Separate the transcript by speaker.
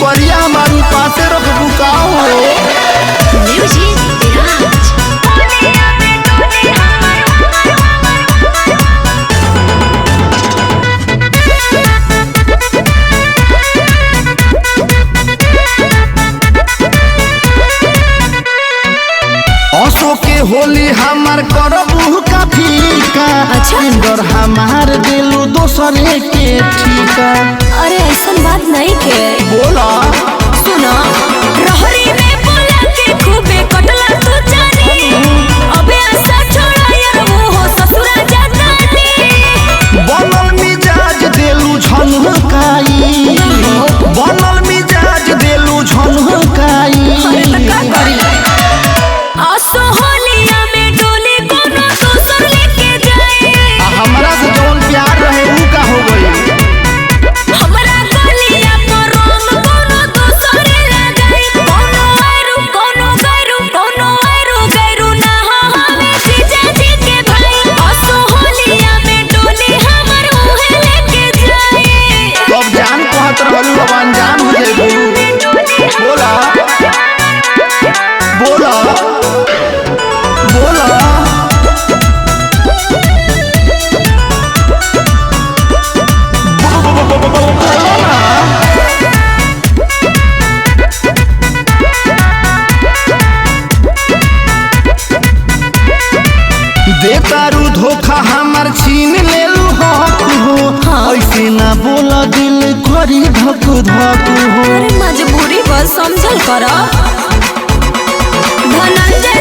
Speaker 1: करिया हमारी पासे रख बुकाओ
Speaker 2: म्यूजिक विराज
Speaker 1: असो के होली हमार करबू का फीका।
Speaker 2: अच्छा।
Speaker 1: इंदर हमार दिलू दोसरे के ठीका।
Speaker 2: अरे ऐसा बात नहीं के
Speaker 1: बोला
Speaker 2: सुनो रहरी में बोला के खूबे कटला तू जानी अबे ऐसा छोड़ा यार वो हो ससुरा जातानी
Speaker 1: बनल मिजाज दिलू झनकाई। बनल मिजाज दिलू झनकाई।
Speaker 2: अरे तो का करी आसो होलिया में डोली कोनो दूसर लेके जाए
Speaker 1: हमरा से जौन प्यार रहे ऊ का हो गई।
Speaker 2: हमरा गलिया पर रंग कोनो दूसर लगाई कोनो गैरू ना हो हमें जीजा जी के भाई आसो होलिया में डोली हमर उहे लेके जाए
Speaker 1: अब जान कहत रहलू अब अनजान हो जाइबू। बोला बोला बोला देतारू धोखा हमार छीन लेलू हक हो।
Speaker 2: हाँ।
Speaker 1: ऐसे ना बोला दिल करी धक धक हो।
Speaker 2: अरे मजबूरी बस समझल कर धनंजय